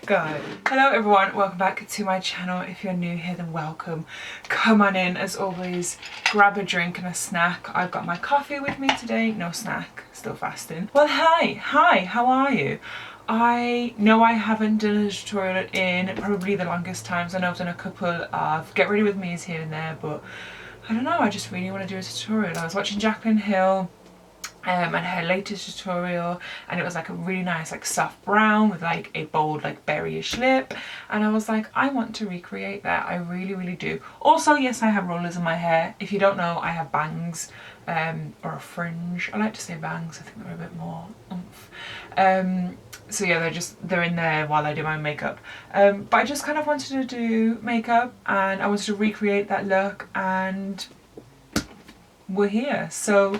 go. Hello everyone, welcome back to my channel. If you're new here, then welcome. Come on in. As always, grab a drink and a snack. I've got my coffee with me today. No snack, still fasting. Well, hi, how are you? I know I haven't done a tutorial in probably the longest times. I know I've done a couple of get ready with me's here and there, but I don't know, I just really want to do a tutorial. I was watching JACLYN Hill and her latest tutorial, and it was like a really nice like soft brown with like a bold like berryish lip, and I was like, I want to recreate that. I really do. Also, yes, I have rollers in my hair. If you don't know, I have bangs or a fringe. I like to say bangs, I think they're a bit more oomph. So yeah, they're in there while I do my makeup, but I just kind of wanted to do makeup and I wanted to recreate that look, and we're here. So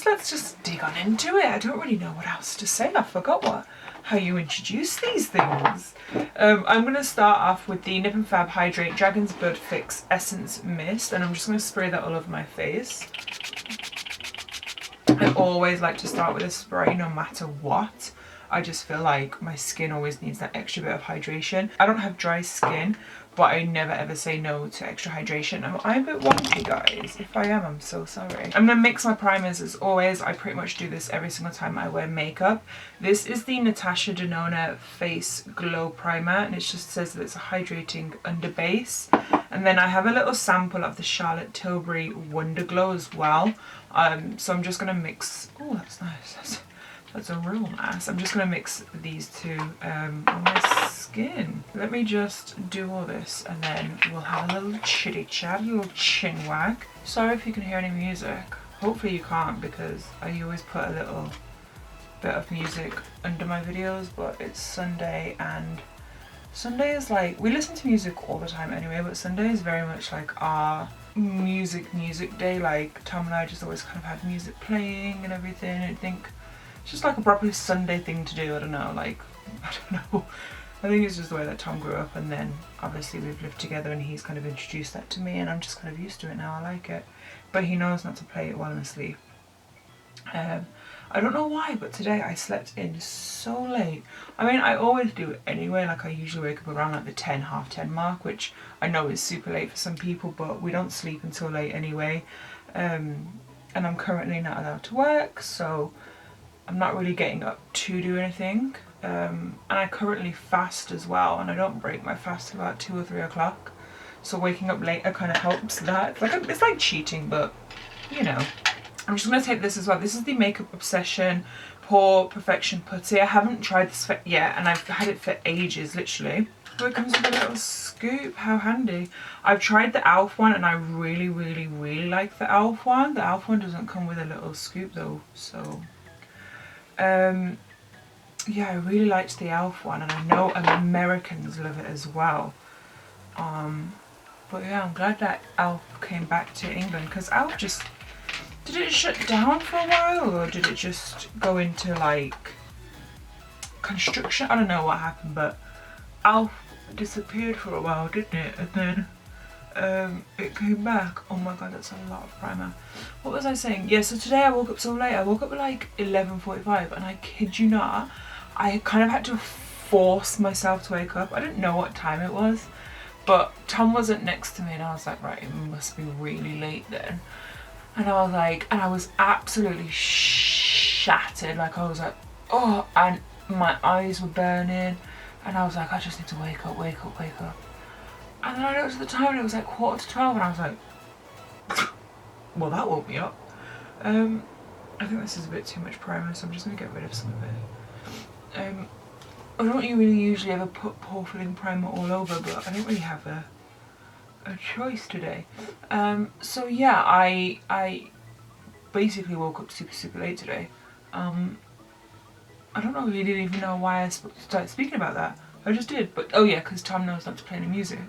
let's just dig on into it. I don't really know what else to say. I forgot how you introduce these things. I'm going to start off with the Nip and Fab Hydrate Dragon's Blood Fix Essence Mist, and I'm just going to spray that all over my face. I always like to start with a spray no matter what. I just feel like my skin always needs that extra bit of hydration. I don't have dry skin, but I never ever say no to extra hydration. Am I a bit wonky, guys? If I am, I'm so sorry. I'm going to mix my primers as always. I pretty much do this every single time I wear makeup. This is the Natasha Denona Face Glow Primer, and it just says that it's a hydrating under base. And then I have a little sample of the Charlotte Tilbury Wonder Glow as well. So I'm just going to mix... Oh, that's nice. That's a real nice. I'm just going to mix these two on my skin. Let me just do all this and then we'll have a little chitty chat, a little chin wag. Sorry if you can hear any music. Hopefully you can't, because I always put a little bit of music under my videos, but it's Sunday, and Sunday is like, we listen to music all the time anyway, but Sunday is very much like our music day. Like Tom and I just always kind of have music playing and everything. I think it's just like a proper Sunday thing to do. I don't know, like, I don't know. I think it's just the way that Tom grew up, and then obviously we've lived together and he's kind of introduced that to me, and I'm just kind of used to it now. I like it. But he knows not to play it while I'm asleep. I don't know why, but today I slept in so late. I mean, I always do it anyway. Like, I usually wake up around like the half 10 mark, which I know is super late for some people, but we don't sleep until late anyway. And I'm currently not allowed to work, so I'm not really getting up to do anything. And I currently fast as well, and I don't break my fast till about 2 or 3 o'clock. So waking up later kind of helps that. It's like cheating, but you know. I'm just going to take this as well. This is the Makeup Obsession Pore Perfection Putty. I haven't tried this yet, and I've had it for ages, literally. So it comes with a little scoop. How handy. I've tried the e.l.f. one, and I really like the e.l.f. one. The e.l.f. one doesn't come with a little scoop though, so yeah, I really liked the e.l.f. one, and I know Americans love it as well. But yeah, I'm glad that e.l.f. came back to England, because e.l.f. just... Did it shut down for a while, or did it just go into like construction? I don't know what happened, but e.l.f. disappeared for a while, didn't it? And then it came back. Oh my god, that's a lot of primer. What was I saying? Yeah, so today I woke up so late. I woke up at like 11:45, and I kid you not, I kind of had to force myself to wake up. I didn't know what time it was, but Tom wasn't next to me, and I was like, right, it must be really late then. And I was like, and I was absolutely shattered. Like, I was like, oh, and my eyes were burning, and I was like, I just need to wake up. And then I looked at the time, and it was like 11:45, and I was like, well, that woke me up. I think this is a bit too much primer, so I'm just going to get rid of some of it. I don't really usually ever put pore filling primer all over, but I don't really have a choice today. So yeah, I basically woke up super late today. I don't know, really didn't even know why I started speaking about that. I just did, but oh yeah, because Tom knows not to play any music,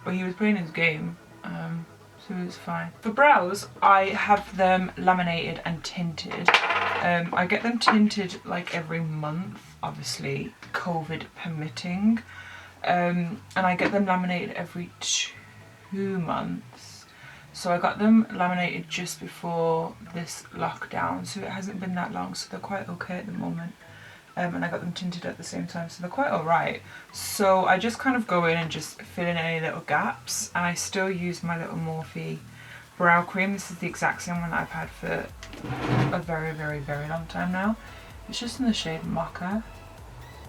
but he was playing his game, so it was fine. For brows, I have them laminated and tinted. I get them tinted like every month, obviously COVID permitting, and I get them laminated every 2 months. So I got them laminated just before this lockdown, so it hasn't been that long, so they're quite okay at the moment. and I got them tinted at the same time, so they're quite alright. So I just kind of go in and just fill in any little gaps, and I still use my little Morphe brow cream. This is the exact same one that I've had for a very, very, very long time now. It's just in the shade Mocha,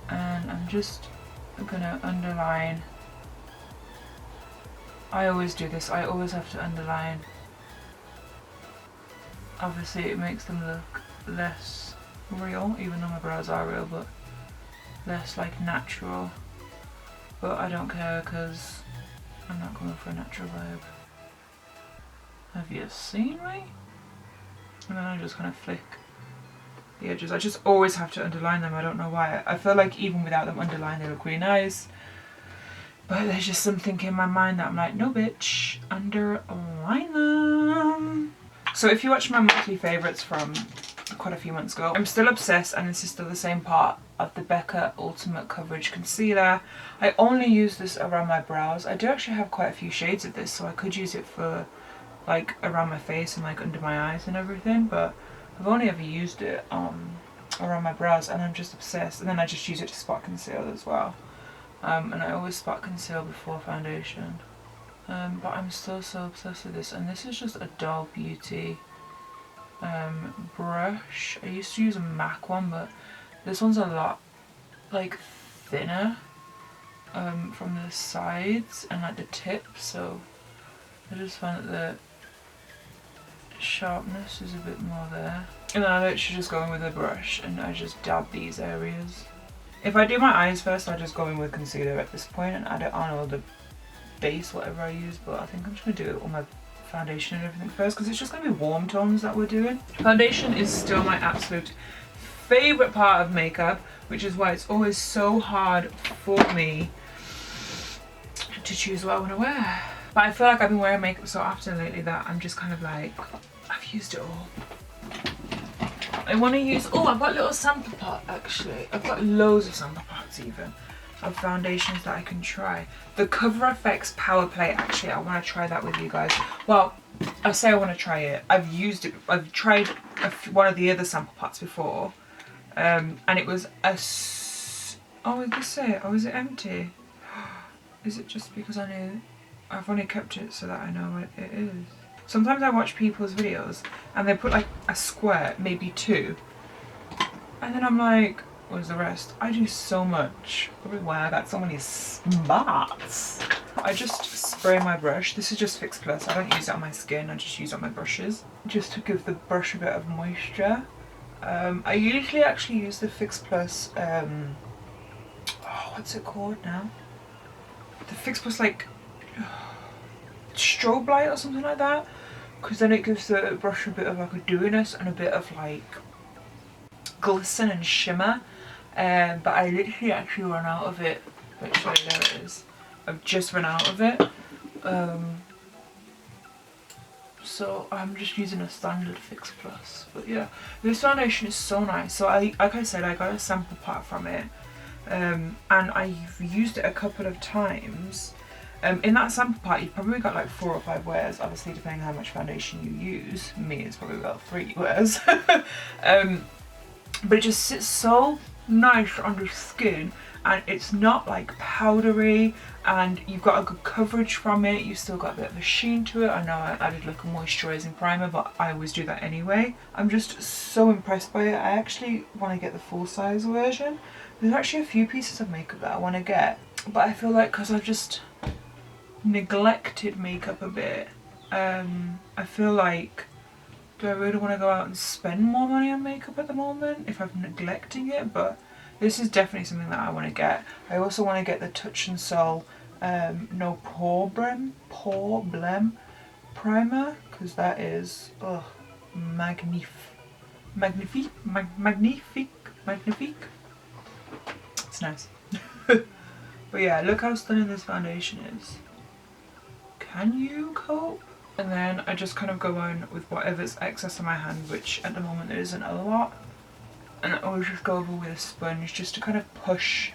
and I'm just gonna underline. I always do this, I always have to underline. Obviously it makes them look less real, even though my brows are real, but less like natural. But I don't care because I'm not going for a natural vibe. Have you seen me? And then I just kind of flick the edges. I just always have to underline them, I don't know why. I feel like even without them underlined they look really nice. But there's just something in my mind that I'm like, no bitch, underline them. So if you watch my monthly favourites from quite a few months ago, I'm still obsessed, and this is still the same part of the Becca Ultimate Coverage Concealer. I only use this around my brows. I do actually have quite a few shades of this, so I could use it for like around my face and like under my eyes and everything, but I've only ever used it around my brows, and I'm just obsessed. And then I just use it to spot conceal as well. And I always spot conceal before foundation. But I'm still so obsessed with this, and this is just a Duvolle Beauty brush. I used to use a MAC one, but this one's a lot like thinner from the sides and like the tip, so I just find that the sharpness is a bit more there. And then I literally just go in with a brush and I just dab these areas. If I do my eyes first, I just go in with concealer at this point and add it on all the base, whatever I use, but I think I'm just going to do it on my foundation and everything first, because it's just going to be warm tones that we're doing. Foundation is still my absolute favourite part of makeup, which is why it's always so hard for me to choose what I want to wear. But I feel like I've been wearing makeup so often lately that I'm just kind of like, I've used it all. I want to use, oh, I've got a little sample pot actually. I've got loads of sample pots even of foundations that I can try. The Cover FX Power Play, actually I want to try that with you guys. Well, I say I want to try it. I've used it, I've tried one of the other sample pots before, and it was a, oh, I just say, oh, is it empty? Is it just because I knew, I've only kept it so that I know what it is. Sometimes I watch people's videos and they put like a square, maybe two, and then I'm like, where's the rest? I do so much. Probably why I got so many spots. I just spray my brush. This is just Fix Plus. I don't use it on my skin, I just use it on my brushes, just to give the brush a bit of moisture. I usually actually use the Fix Plus, oh, what's it called now? The Fix Plus like strobe light or something like that, because then it gives the brush a bit of like a dewiness and a bit of like glisten and shimmer. But I literally actually run out of it. Actually, there it is. I've just run out of it. So I'm just using a standard Fix Plus. But yeah, this foundation is so nice. So like I said, I got a sample pot from it, and I've used it a couple of times. In that sample pot, you've probably got like 4 or 5 wears, obviously depending on how much foundation you use. Me, it's probably about 3 wears. But it just sits so nice on the skin, and it's not like powdery, and you've got a good coverage from it. You've still got a bit of a sheen to it. I know I added like a moisturising primer, but I always do that anyway. I'm just so impressed by it. I actually want to get the full size version. There's actually a few pieces of makeup that I want to get, but I feel like because I've just neglected makeup a bit, I feel like, do I really want to go out and spend more money on makeup at the moment if I'm neglecting it? But this is definitely something that I want to get. I also want to get the Touch and Soul No Pore Blem primer, because that is magnifique. It's nice. But yeah, look how stunning this foundation is. Can you cope? And then I just kind of go on with whatever's excess on my hand, which at the moment there isn't a lot. And I always just go over with a sponge just to kind of push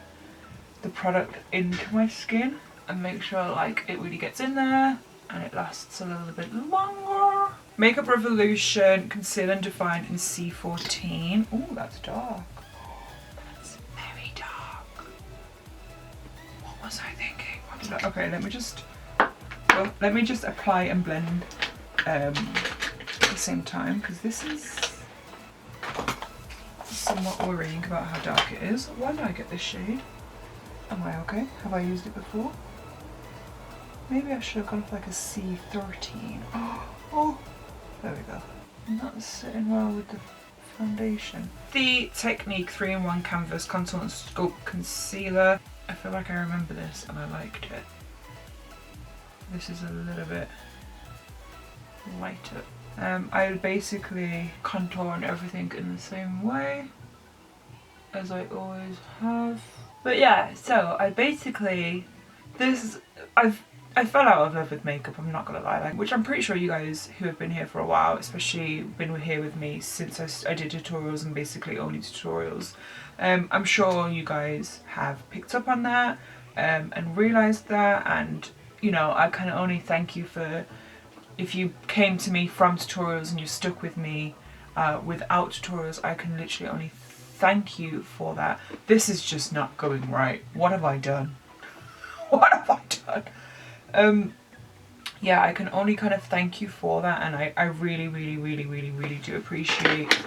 the product into my skin and make sure like it really gets in there and it lasts a little bit longer. Makeup Revolution Conceal and Define in C14. Oh, that's dark. concealer. Okay, let me just apply and blend at the same time, because this is somewhat worrying about how dark it is. Why did I get this shade? Am I okay? Have I used it before? Maybe I should have gone for like a C13. Oh, there we go. Not sitting well with the foundation. The Technique 3-in-1 Canvas Contour and Sculpt Concealer. I feel like I remember this and I liked it. This is a little bit lighter. I basically contour and everything in the same way as I always have. But yeah, so I basically, I fell out of love with makeup, I'm not gonna lie, which I'm pretty sure you guys who have been here for a while, especially been here with me since I did tutorials and basically only tutorials, I'm sure you guys have picked up on that and realised that, and you know, I can only thank you for, if you came to me from tutorials and you stuck with me without tutorials, I can literally only thank you for that. This is just not going right. What have I done? What have I done? Yeah, I can only kind of thank you for that, and I really do appreciate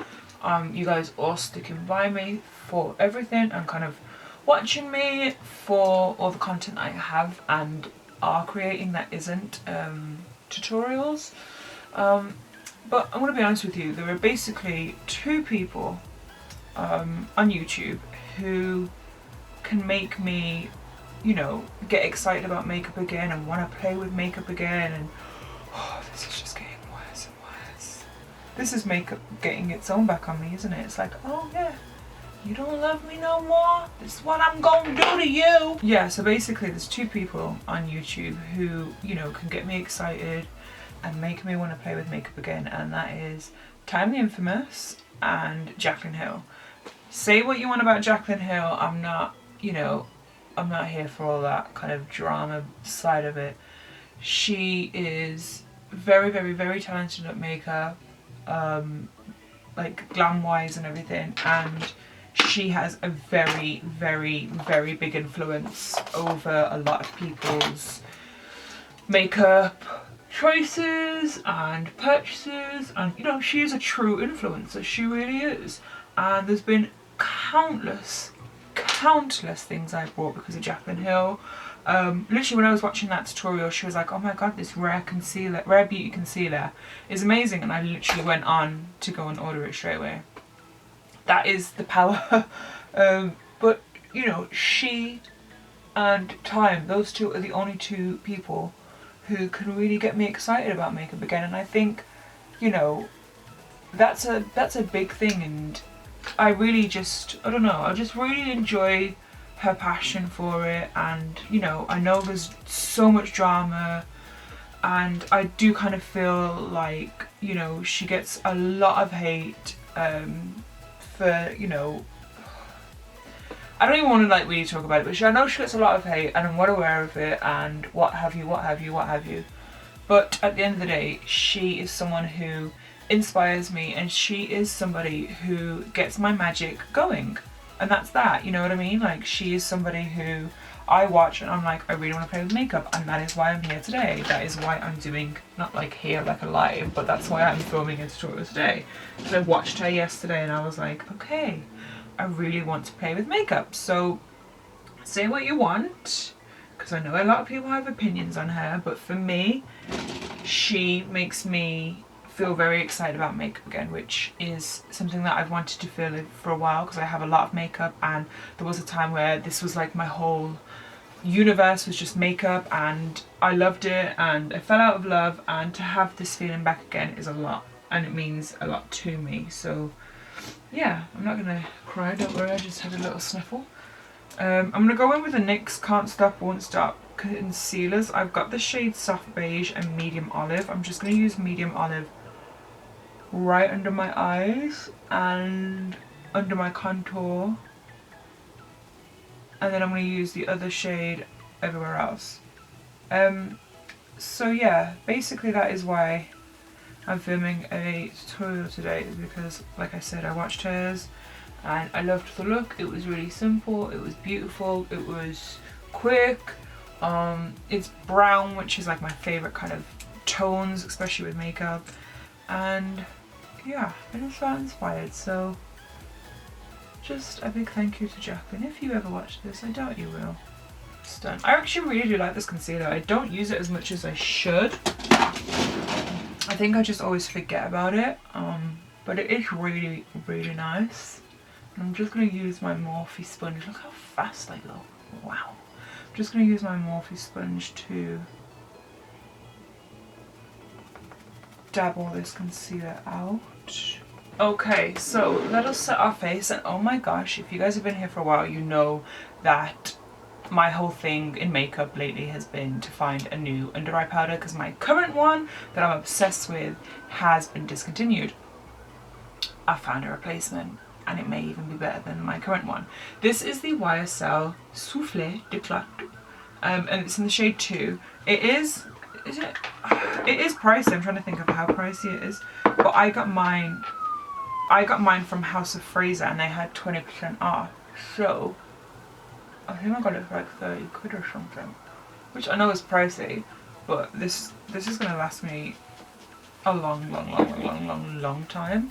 you guys all sticking by me for everything and kind of watching me for all the content I have and are creating that isn't tutorials. But I'm gonna be honest with you, there are basically 2 people on YouTube who can make me, you know, get excited about makeup again and want to play with makeup again, and oh, this is just getting worse and worse. This is makeup getting its own back on me, isn't it? It's like, oh yeah, you don't love me no more? This is what I'm gonna do to you. Yeah, so basically there's 2 people on YouTube who, you know, can get me excited and make me want to play with makeup again, and that is Time the Infamous and JACLYN Hill. Say what you want about JACLYN Hill, I'm not, you know, I'm not here for all that kind of drama side of it. She is very talented at makeup, like glam wise and everything, and she has a very big influence over a lot of people's makeup choices and purchases, and you know, she is a true influencer, she really is. And there's been countless things I bought because of JACLYN Hill. Literally when I was watching that tutorial, she was like, oh my god, this rare beauty concealer is amazing, and I literally went on to go and order it straight away. That is the power. But you know, she and Time, those 2 are the only 2 people who can really get me excited about makeup again, and I think, you know, that's a big thing, and I really just, I don't know, I just really enjoy her passion for it. And you know, I know there's so much drama, and I do kind of feel like, you know, she gets a lot of hate for, you know, I don't even want to like really talk about it, but I know she gets a lot of hate, and I'm well aware of it, and what have you. But at the end of the day, she is someone who inspires me, and she is somebody who gets my magic going, and that's that, you know what I mean? Like, she is somebody who I watch and I'm like, I really want to play with makeup, and that is why I'm here today. That is why I'm doing, not like here like a live, but that's why I'm filming a tutorial today, because I watched her yesterday and I was like, okay, I really want to play with makeup. So say what you want, because I know a lot of people have opinions on her, but for me, she makes me feel very excited about makeup again, which is something that I've wanted to feel for a while, because I have a lot of makeup, and there was a time where this was like my whole universe was just makeup, and I loved it, and I fell out of love, and to have this feeling back again is a lot, and it means a lot to me. So yeah, I'm not gonna cry, don't worry, I just had a little sniffle. I'm gonna go in with the NYX Can't Stop Won't Stop concealers. I've got the shade Soft Beige and Medium Olive. I'm just gonna use Medium Olive right under my eyes and under my contour, and then I'm going to use the other shade everywhere else. So yeah, basically that is why I'm filming a tutorial today, is because, like I said, I watched hers and I loved the look. It was really simple, it was beautiful, it was quick, It's brown, which is like my favorite kind of tones, especially with makeup. And yeah, I just felt inspired, so just a big thank you to JACLYN. If you ever watch this, I doubt you will. It's done. I actually really do like this concealer. I don't use it as much as I should. I think I just always forget about it, but it is really, really nice. And I'm just going to use my Morphe sponge. Look how fast I go. Wow. I'm just going to use my Morphe sponge to dab all this concealer out. Okay, so let us set our face, and oh my gosh, if you guys have been here for a while, you know that my whole thing in makeup lately has been to find a new under eye powder, because my current one that I'm obsessed with has been discontinued. I found a replacement, and it may even be better than my current one. This is the YSL Soufflé d'Eclat, and it's in the shade 2. It is pricey. I'm trying to think of how pricey it is, but I got mine from House of Fraser, and they had 20% off, so I think I got it for like 30 quid or something, which I know is pricey, but this is gonna last me a long time.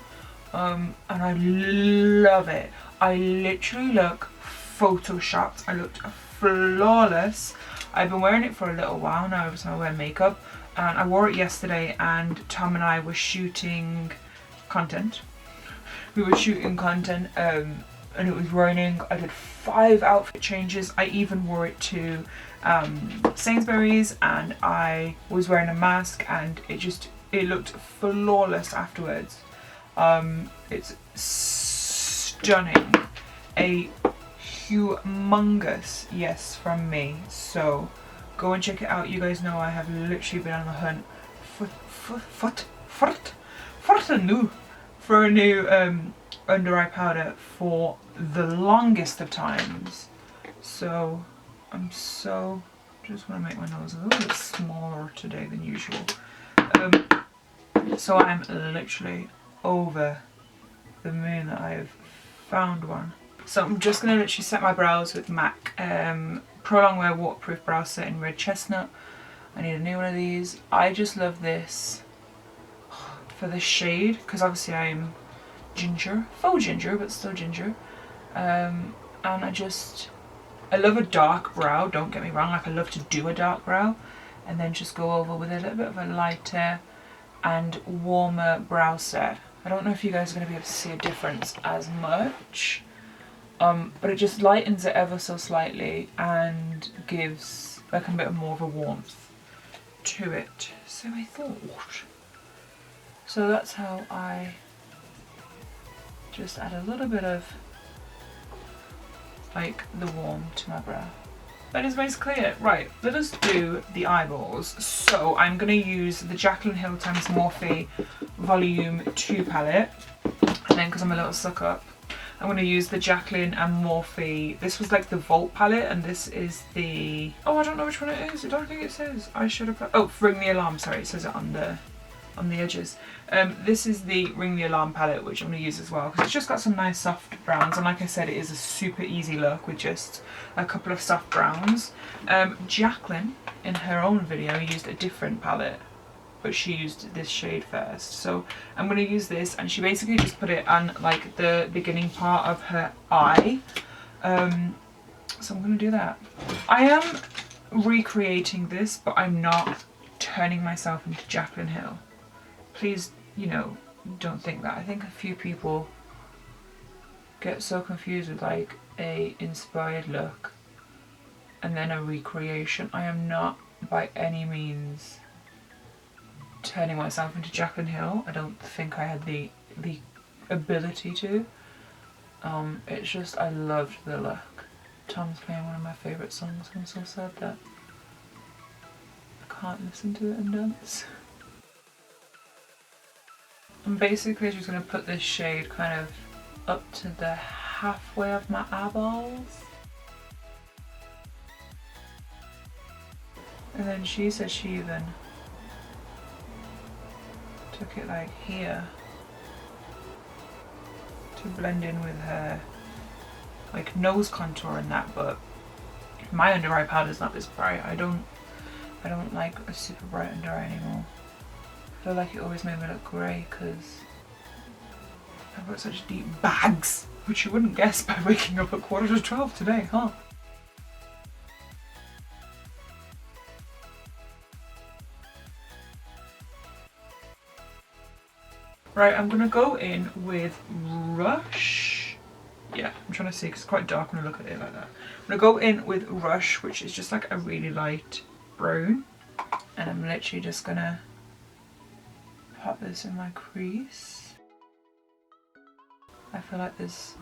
And I love it. I literally look photoshopped. I looked flawless. I've been wearing it for a little while now every time I wear makeup, and I wore it yesterday, and Tom and I were shooting content. We were shooting content, and it was raining. I did 5 outfit changes. I even wore it to Sainsbury's, and I was wearing a mask, and it looked flawless afterwards. It's stunning. A humongous yes from me, so go and check it out. You guys know I have literally been on the hunt for a new under eye powder for the longest of times. So I'm just want to make my nose a little bit smaller today than usual. So I'm literally over the moon that I have found one. So I'm just going to literally set my brows with MAC Pro Longwear Waterproof Brow Set in Red Chestnut. I need a new one of these. I just love this for the shade, because obviously I'm ginger, faux ginger, but still ginger. And I love a dark brow, don't get me wrong, like I love to do a dark brow, and then just go over with a little bit of a lighter and warmer brow set. I don't know if you guys are going to be able to see a difference as much, but it just lightens it ever so slightly and gives like a bit more of a warmth to it. So I thought. So that's how I just add a little bit of like the warm to my brow. That is basically it. Right, let us do the eyeballs. So I'm going to use the JACLYN Hill x Morphe Volume 2 palette. And then, because I'm a little suck up, I'm going to use the JACLYN and Morphe. This was like the Vault palette, and this is the... Oh, I don't know which one it is. I don't think it says. I should have... Oh, Ring the Alarm. Sorry, it says it on the edges. This is the Ring the Alarm palette, which I'm going to use as well, because it's just got some nice soft browns, and like I said, it is a super easy look with just a couple of soft browns. JACLYN in her own video used a different palette, but she used this shade first, so I'm going to use this, and she basically just put it on like the beginning part of her eye. So I'm going to do that. I am recreating this, but I'm not turning myself into JACLYN Hill. Please, you know, don't think that. I think a few people get so confused with like a inspired look and then a recreation. I am not by any means turning myself into JACLYN Hill. I don't think I had the ability to. It's just I loved the look. Tom's playing one of my favourite songs. I'm so sad that I can't listen to it and dance. I'm basically just going to put this shade kind of up to the halfway of my eyeballs. And then she said she even took it like here to blend in with her like nose contour and that, but My under eye powder is not this bright. I don't like a super bright under eye anymore. I feel like it always made me look grey because I've got such deep bags, which you wouldn't guess by waking up at 11:45 today, huh? Right, I'm gonna go in with Rush. Yeah, I'm trying to see because it's quite dark when I look at it like that. I'm gonna go in with Rush, which is just like a really light brown. And I'm literally just gonna pop this in my crease. I feel like this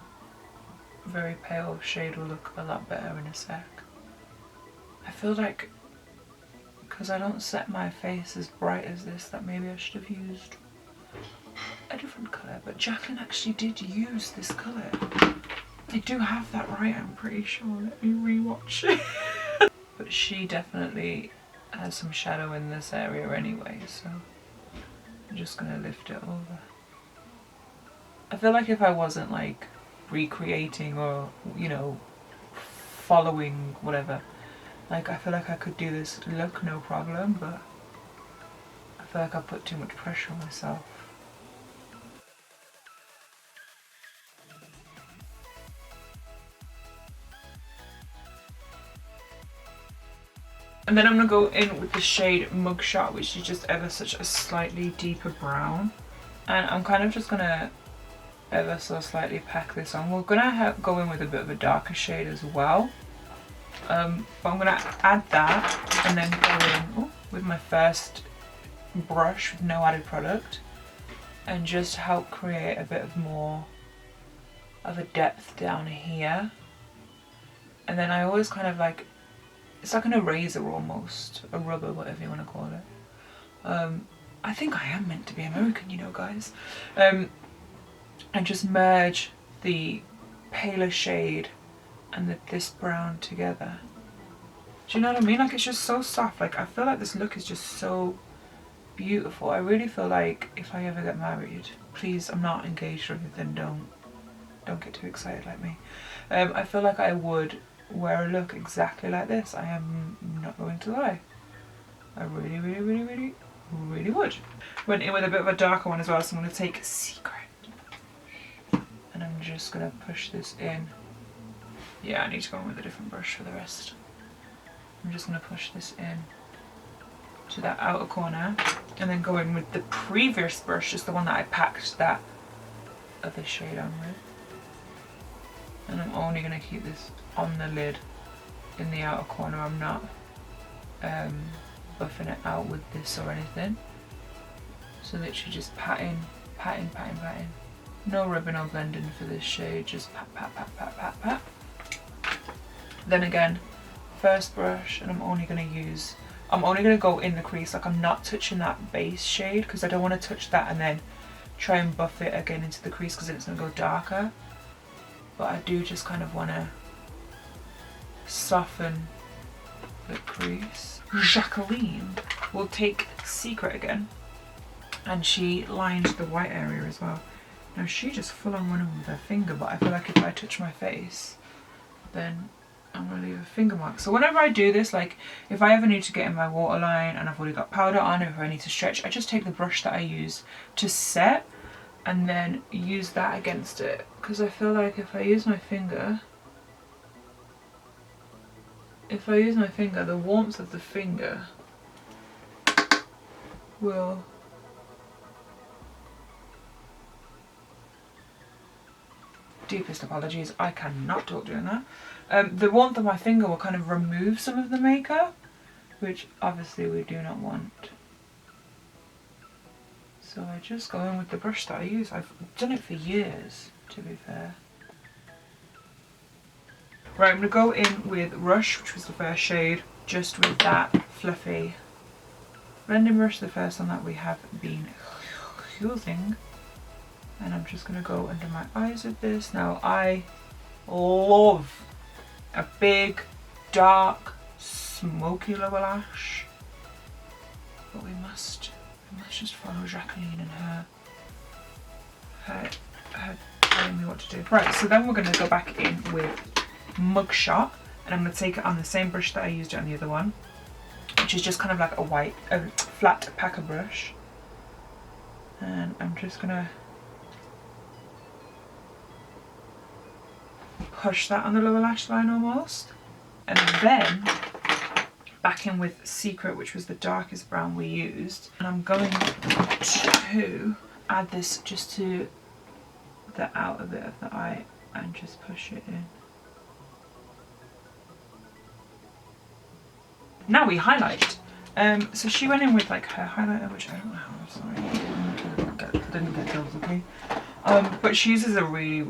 very pale shade will look a lot better in a sec. I feel like because I don't set my face as bright as this, that maybe I should have used a different colour, but JACLYN actually did use this colour. I do have that right, I'm pretty sure. Let me rewatch it. But she definitely has some shadow in this area anyway, so I'm just gonna lift it over. I feel like if I wasn't like recreating or, you know, following whatever, like I feel like I could do this look no problem, but I feel like I put too much pressure on myself. And then I'm going to go in with the shade Mugshot, which is just ever such a slightly deeper brown. And I'm kind of just going to ever so slightly pack this on. We're going to go in with a bit of a darker shade as well. But I'm going to add that and then go in with my first brush with no added product. And just help create a bit of more of a depth down here. And then I always kind of like, it's like an eraser almost, a rubber, whatever you want to call it. I think I am meant to be American, you know, guys. And just merge the paler shade and this brown together. Do you know what I mean? Like, it's just so soft. Like, I feel like this look is just so beautiful. I really feel like if I ever get married, please, I'm not engaged or anything, don't get too excited like me. I feel like I would wear a look exactly like this. I am not going to lie. I really would. Went in with a bit of a darker one as well, so I'm going to take Secret. And I'm just going to push this in. Yeah, I need to go in with a different brush for the rest. I'm just going to push this in to that outer corner and then go in with the previous brush, just the one that I packed that other shade on with. And I'm only going to keep this on the lid in the outer corner. I'm not buffing it out with this or anything. So literally just patting. No rubbing or blending for this shade, just pat. Then again, first brush, and I'm only going to go in the crease. Like, I'm not touching that base shade because I don't want to touch that and then try and buff it again into the crease because then it's going to go darker. But I do just kind of want to soften the crease. JACLYN will take Secret again, and she lined the white area as well. Now she just full on running with her finger, but I feel like if I touch my face, then I'm going to leave a finger mark. So whenever I do this, like if I ever need to get in my waterline and I've already got powder on, if I need to stretch, I just take the brush that I use to set and then use that against it, because I feel like if I use my finger, the warmth of the finger will deepest apologies, I cannot talk doing that. The warmth of my finger will kind of remove some of the makeup, which obviously we do not want. So I just go in with the brush that I use. I've done it for years, to be fair. Right, I'm going to go in with Rush, which was the first shade, just with that fluffy blending brush, the first one that we have been using. And I'm just going to go under my eyes with this. Now, I love a big, dark, smoky lower lash, but we must just follow JACLYN and her telling me what to do. Right, so then we're going to go back in with Mugshot, And I'm going to take it on the same brush that I used it on the other one, which is just kind of like a flat packer brush. And I'm just going to push that on the lower lash line almost. And then back in with Secret, which was the darkest brown we used. And I'm going to add this just to the outer bit of the eye and just push it in. Now we highlight. So she went in with like her highlighter, which I don't know, I'm sorry, didn't get those, okay? But she uses a really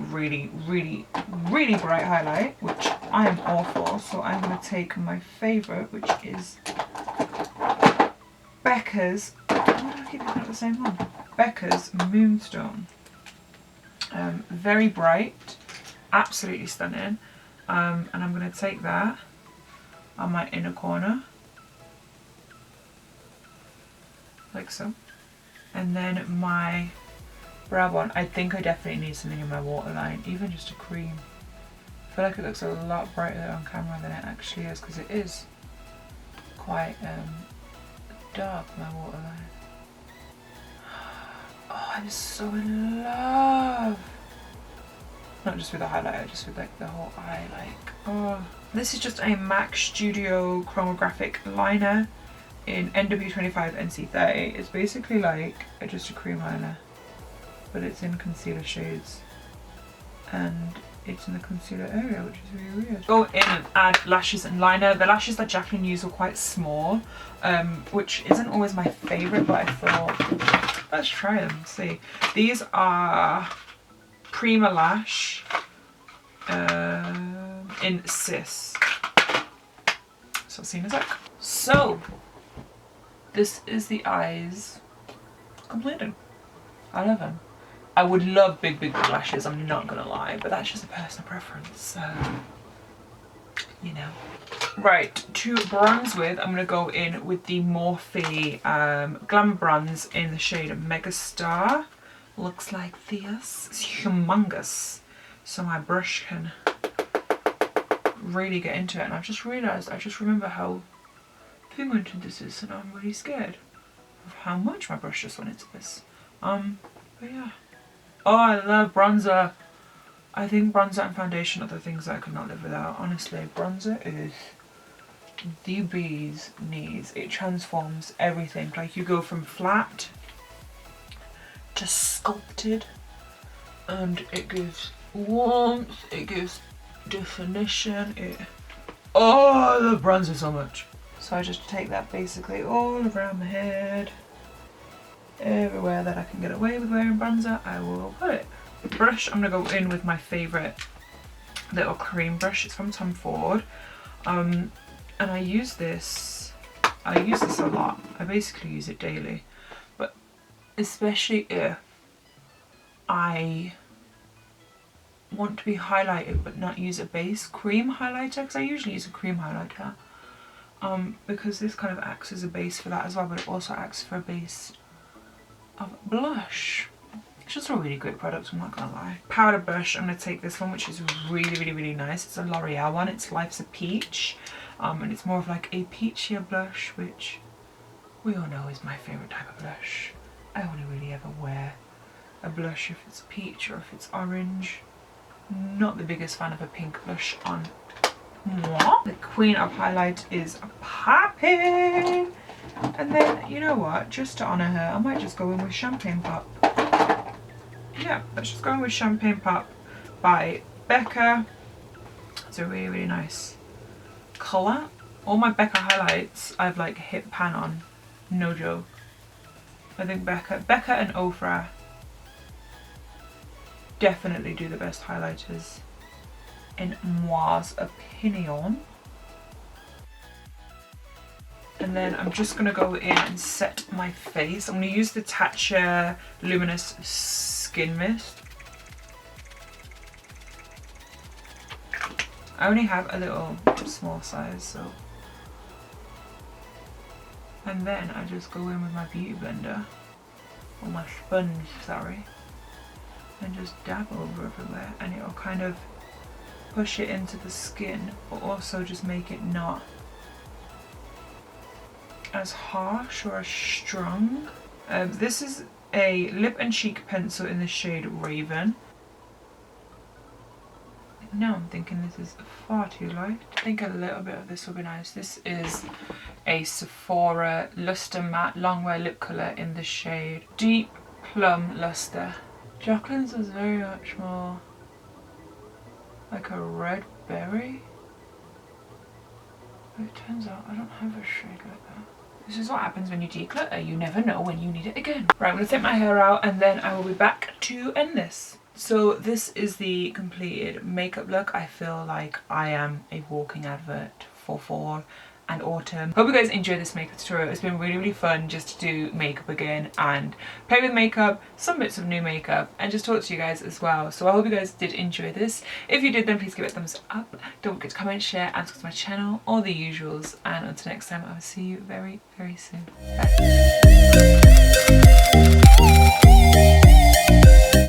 bright highlight, which I am all for. So I'm going to take my favourite, which is Becca's, why do I keep looking at the same one? Becca's Moonstone. Very bright, absolutely stunning. And I'm going to take that on my inner corner, like so. And then my brow bone, I think I definitely need something in my waterline, even just a cream. I feel like it looks a lot brighter on camera than it actually is, because it is quite dark, my waterline. Oh, I'm so in love. Not just with the highlighter, just with like the whole eye, like, oh. This is just a MAC Studio Chromographic liner in NW25 NC30. It's basically like just a cream liner, but it's in concealer shades. And it's in the concealer area, which is really weird. Go in and add lashes and liner. The lashes that JACLYN used were quite small, which isn't always my favourite, but I thought, let's try them and see. These are Prima Lash in Cis. So see you in a sec. So this is the eyes completed. I love them. I would love big lashes, I'm not gonna lie, but that's just a personal preference, so you know. Right, to bronze with, I'm gonna go in with the Morphe Glam Bronze in the shade Megastar. Looks like this. It's humongous, so my brush can really get into it. And I've just realised, I just remember how pigmented this is, and I'm really scared of how much my brush just went into this. But yeah. Oh, I love bronzer. I think bronzer and foundation are the things that I could not live without. Honestly, bronzer is the bee's knees. It transforms everything. Like, you go from flat to sculpted, and it gives warmth, it gives definition. Oh, I love bronzer so much. So I just take that basically all around my head. Everywhere that I can get away with wearing bronzer, I will put it. Brush, I'm gonna go in with my favourite little cream brush. It's from Tom Ford, and I use this a lot. I basically use it daily, but especially if I want to be highlighted but not use a base cream highlighter, because I usually use a cream highlighter, because this kind of acts as a base for that as well, but it also acts for a base of blush. It's just a really great product, I'm not gonna lie. Powder brush, I'm gonna take this one, which is really nice. It's a L'Oreal one. It's Life's a Peach, and it's more of like a peachier blush, which we all know is my favourite type of blush. I only really ever wear a blush if it's peach or if it's orange. Not the biggest fan of a pink blush on moi. The queen of highlight is popping. And then, you know what, just to honour her, I might just go in with Champagne Pop. Yeah, let's just go in with Champagne Pop by Becca. It's a really nice colour. All my Becca highlights I've like hit pan on, no joke. I think Becca and Ofra definitely do the best highlighters in moi's opinion. And then I'm just going to go in and set my face. I'm going to use the Tatcha Luminous Skin Mist. I only have a little small size, so. And then I just go in with my beauty blender, or my sponge, sorry, and just dab over everywhere, and it'll kind of push it into the skin, but also just make it not as harsh or as strong. This is a lip and cheek pencil in the shade Raven. Now I'm thinking this is far too light. I think a little bit of this will be nice. This is a Sephora Luster Matte Longwear lip colour in the shade Deep Plum Luster. JACLYN's is very much more like a red berry. But it turns out I don't have a shade like that. This is what happens when you declutter. You never know when you need it again. Right, I'm going to take my hair out and then I will be back to end this. So this is the completed makeup look. I feel like I am a walking advert for fall and autumn. Hope you guys enjoyed this makeup tutorial. It's been really, really fun just to do makeup again and play with makeup, some bits of new makeup, and just talk to you guys as well. So I hope you guys did enjoy this. If you did, then please give it a thumbs up. Don't forget to comment, share, and subscribe to my channel, all the usuals. And until next time, I will see you very, very soon. Bye.